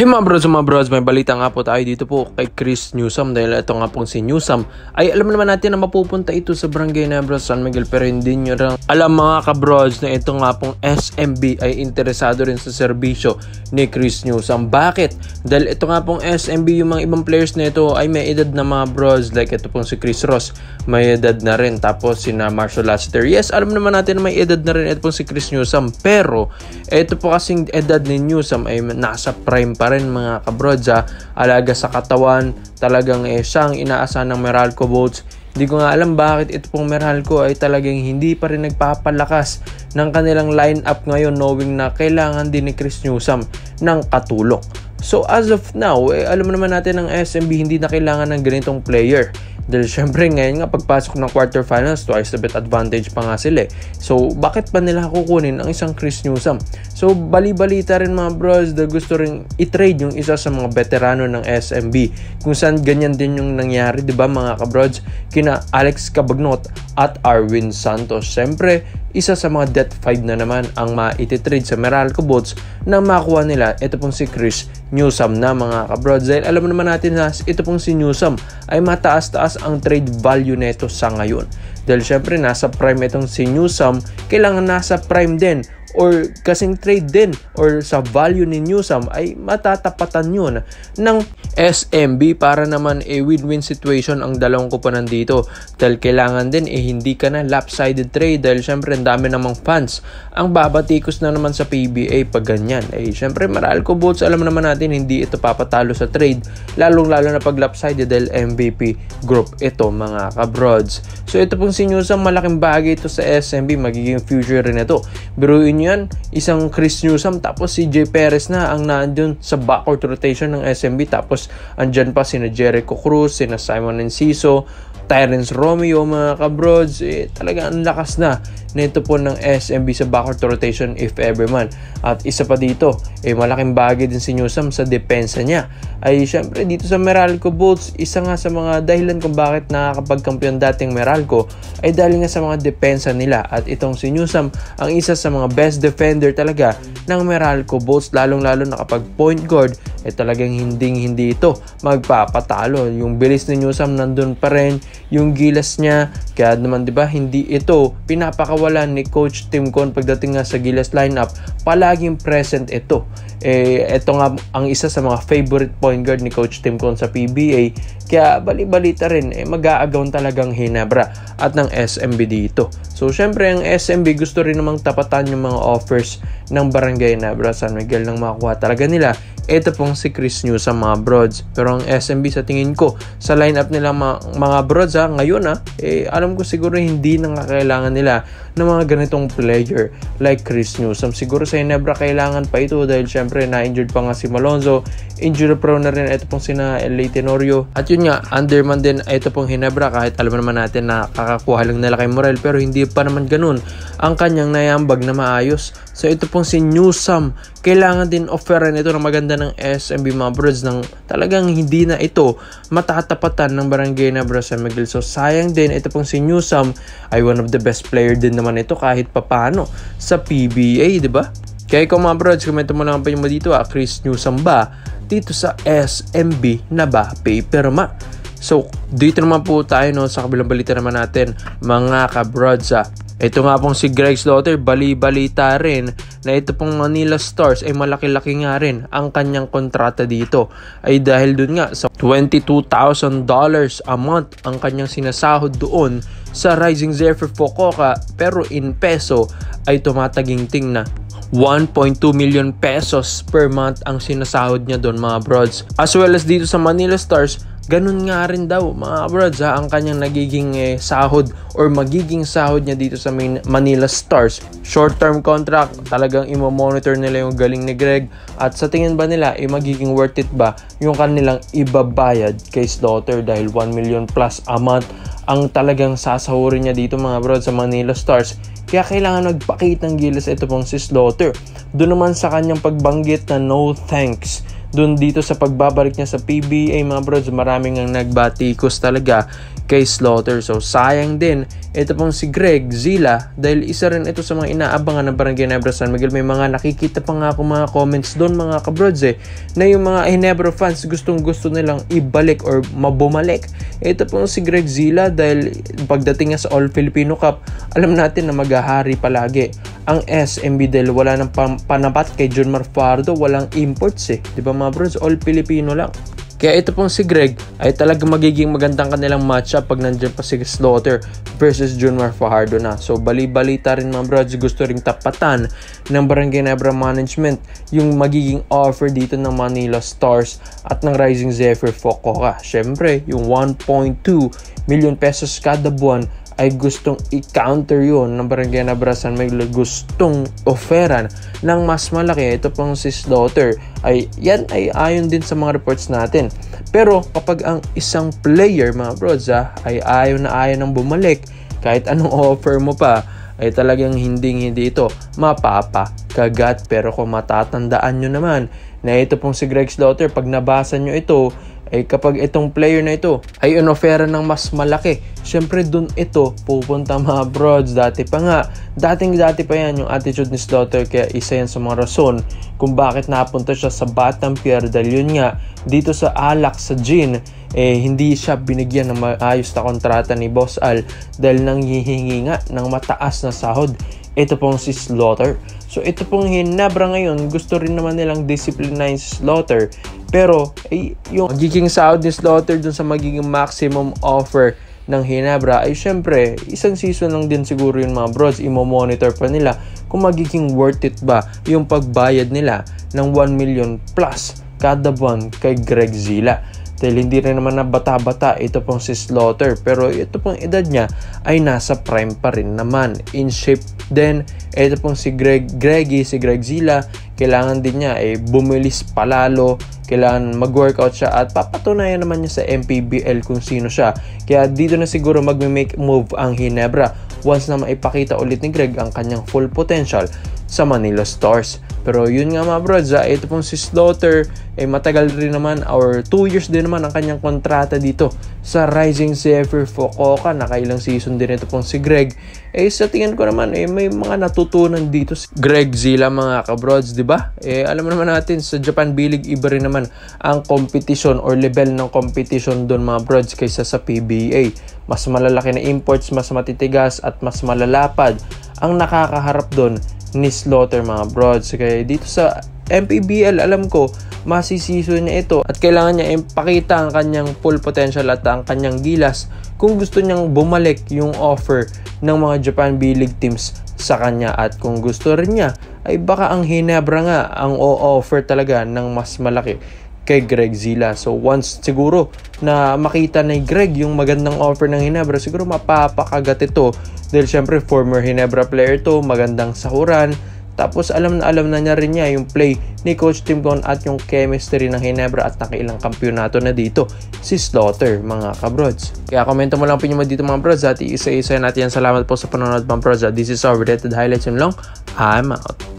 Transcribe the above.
Hey mga bros, may balita nga po tayo dito po kay Chris Newsome dahil ito nga pong si Newsome ay alam naman natin na mapupunta ito sa Barangay Nebra, San Miguel, pero hindi nyo lang alam mga kabros na ito nga pong SMB ay interesado rin sa serbisyo ni Chris Newsome. Bakit? Dahil ito nga pong SMB, yung mga ibang players na ito ay may edad na mga bros, like ito pong si Chris Ross may edad na rin, tapos si Marshall Lassiter, yes, alam naman natin na may edad na rin ito pong si Chris Newsome, pero ito po kasing edad ni Newsome ay nasa prime pa rin mga kabrodza, alaga sa katawan, talagang siyang inaasahan ng Meralco votes. Hindi ko nga alam bakit ito pong Meralco ay talagang hindi pa rin nagpapalakas ng kanilang lineup ngayon, knowing na kailangan din ni Chris Newsome ng katulong. So as of now, alam naman natin ng SMB hindi na kailangan ng ganitong player. Dahil syempre ngayon nga pagpasok ng quarterfinals, twice the bet advantage pa nga sila. So bakit pa nila kukunin ang isang Chris Newsome? So bali-balita rin mga bros na gusto rin i-trade yung isa sa mga veterano ng SMB. Kung saan ganyan din yung nangyari, 'di ba mga kabrods, kina Alex Cabagnot at Arwin Santos. Syempre, isa sa mga death 5 na naman ang ma-iti-trade sa Meralco bots na makuha nila ito pong si Chris Newsome na mga kabrods. Dahil alam naman natin na ito pong si Newsome ay mataas-taas ang trade value nito sa ngayon. Dahil syempre nasa prime itong si Newsome, kailangan nasa prime din or kasing trade din or sa value ni Newsome ay matatapatan yun ng SMB para naman win-win situation ang dalawang kuponan dito. Dahil kailangan din hindi ka na lopsided trade dahil syempre ang dami namang fans ang babatikos na naman sa PBA pag ganyan. Syempre Meralco votes, alam naman natin hindi ito papatalo sa trade, lalong-lalo na pag lopsided dahil MVP group ito mga kabrods. So ito pong si Newsome, malaking bagay ito sa SMB, magiging future rin ito. Biruin yan, isang Chris Newsome tapos si Jay Perez na ang nandun sa backcourt rotation ng SMB, tapos andyan pa sina Jericho Cruz, sina Simon Enciso, Terence Romeo mga kabrods. Talaga ang lakas na nito po ng SMB sa backcourt rotation if ever man. At isa pa dito, malaking bagay din si Newsome sa depensa niya. Ay syempre dito sa Meralco Bolts, isa nga sa mga dahilan kung bakit nakakapagkampiyon dating Meralco ay dahil nga sa mga depensa nila. At itong si Newsome ang isa sa mga best defender talaga ng Meralco Bolts, lalong-lalo na kapag point guard talagang hindi ito magpapatalo. Yung bilis ni Newsome nandun pa rin, yung gilas niya, kaya naman 'di ba hindi ito pinapakawalan ni Coach Tim Con pagdating nga sa gilas lineup, palaging present ito. Ito nga ang isa sa mga favorite point guard ni Coach Tim Con sa PBA, kaya bali-balita rin mag-aagawan talagang Hinebra at ng SMB dito. So syempre ang SMB gusto rin namang tapatan yung mga offers ng Barangay Nebra, San Miguel nang makuha talaga nila ito pong si Chris Newsome mga brods. Pero ang SMB sa tingin ko sa lineup nila mga brods ngayon alam ko siguro hindi nangakailangan nila ng mga ganitong player like Chris Newsome. Siguro sa Hinebra kailangan pa ito dahil syempre na-injured pa nga si Malonzo, injury prone na rin ito pong sina LA Tenorio, at yun nga underman din ito pong Hinebra, kahit alam naman natin na kakakuha lang nila kay Morel, pero hindi pa naman ganun ang kanyang nayambag na maayos. So ito pong si Newsome, kailangan din offeran ito ng maganda ng SMB mga brods nang talagang hindi na ito matatapatan ng Barangay Nebra, San Miguel. So sayang din, ito pong si Newsome ay one of the best player din naman ito kahit papano sa PBA, di ba? Kaya ikaw mga brods, komento mo lang ang panyo mo dito Chris Newsome ba dito sa SMB na ba paperma? So dito naman po tayo sa kabilang balita naman natin mga kabrods. Ito nga pong si Greg Slaughter, bali-balita rin na ito pong Manila Stars ay malaki-laki nga rin ang kanyang kontrata dito. Ay dahil dun nga sa $22,000 a month ang kanyang sinasahod doon sa Rising Zephyr Fukuoka, pero in peso ay tumataginting na 1.2 million pesos per month ang sinasahod niya doon mga brods. As well as dito sa Manila Stars, ganun nga rin daw mga brods ang kanyang nagiging sahod or magiging sahod niya dito sa Manila Stars. Short-term contract, talagang imo-monitor nila yung galing ni Greg, at sa tingin ba nila magiging worth it ba yung kanilang ibabayad kay Slaughter dahil 1 million plus a month ang talagang sasahurin niya dito mga brods sa Manila Stars. Kaya kailangan magpakitang gilas ito pong si Slaughter. Doon naman sa kanyang pagbanggit na no thanks dun dito sa pagbabalik niya sa PBA mga brods, maraming ang nagbatikos talaga kay Slaughter. So sayang din ito pong si Greg Zila dahil isa rin ito sa mga inaabangan ng Barangay Nebra San Miguel. May mga nakikita pa nga ako mga comments doon mga kabrods na yung mga Ginebra fans gustong gusto nilang ibalik or mabumalik ito pong si Greg Zila dahil pagdating niya sa All Filipino Cup, alam natin na maghahari palagi ang SMB dahil wala nang panapat kay Junmar Fajardo, walang imports di ba mga bros, all Filipino lang. Kaya ito pong si Greg ay talaga magiging magandang kanilang matchup pag nandiyan pa si Slaughter versus Junmar Fajardo na. So bali-balita rin mga bros, gusto ring tapatan ng Barangay Nebra Management yung magiging offer dito ng Manila Stars at ng Rising Zephyr Fukuoka. Syempre yung 1.2 million pesos kada buwan ay gustong i-counter yun ng Barangay Nebra San Miguel, gustong offeran ng mas malaki. Ito pong si Slaughter ay yan ay ayon din sa mga reports natin. Pero kapag ang isang player mga bros ay ayaw nang bumalik, kahit anong offer mo pa ay talagang hindi ito mapapakagat. Pero kung matatandaan nyo naman na ito pong si Greg Slaughter, pag nabasa nyo ito, ay kapag itong player na ito ay inofera ng mas malaki, syempre dun ito pupunta mga brods. Dati pa pa yan yung attitude ni Slaughter, kaya isa yan sa mga rason kung bakit napunta siya sa Batang Pier. Dahil yun nga, dito sa alak sa gin, hindi siya binigyan ng maayos na kontrata ni Boss Al dahil nanghihingi nga ng mataas na sahod. Ito pong si Slaughter. So ito pong Ginebra ngayon, gusto rin naman nilang disciplinahin si Slaughter. Pero yung magiging sahod ni Slaughter dun sa magiging maximum offer ng Ginebra ay syempre isang season lang din siguro yun mga bros. Imo-monitor pa nila kung magiging worth it ba yung pagbayad nila ng 1 million plus kada buwan kay Greg Zila. Dahil hindi rin naman na bata-bata ito pong si Slaughter, pero ito pong edad niya ay nasa prime pa rin naman. In shape din ito pong si Greg Zila, kailangan din niya bumilis palalo, kailangan mag-workout siya at papatunayan naman niya sa MPBL kung sino siya. Kaya dito na siguro mag-make move ang Ginebra once na maipakita ulit ni Greg ang kanyang full potential sa Manila Stars. Pero yun nga mga brods, ito pong si Slaughter matagal rin naman or 2 years din naman ang kanyang kontrata dito sa Rising Zephyr Fukuoka. Nakailang season din ito pong si Greg. Sa tingin ko naman may mga natutunan dito si Greg Zila mga kabrods, di ba? Alam naman natin sa Japan B-League iba rin naman ang competition or level ng competition doon mga brods kaysa sa PBA. Mas malalaki na imports, mas matitigas at mas malalapad ang nakakaharap doon ni Slaughter mga brods. Kaya dito sa MPBL alam ko masisiso niya ito at kailangan niya ipakita ang kanyang full potential at ang kanyang gilas kung gusto niyang bumalik yung offer ng mga Japan B-League teams sa kanya. At kung gusto rin niya ay baka ang Ginebra nga ang o-offer talaga ng mas malaki kay Greg Zila. So once siguro na makita ni Greg yung magandang offer ng Ginebra, siguro mapapakagat ito dahil syempre former Ginebra player to, magandang sahuran. Tapos alam na niya rin niya yung play ni Coach Tim Gon at yung chemistry ng Ginebra at nakailang kampyonato na dito si Slaughter mga kabrods. Kaya komento mo lang po nyo dito mga brods at isa-isa natin yan. Salamat po sa panonood mga brods. This is our related highlights and long. I'm out.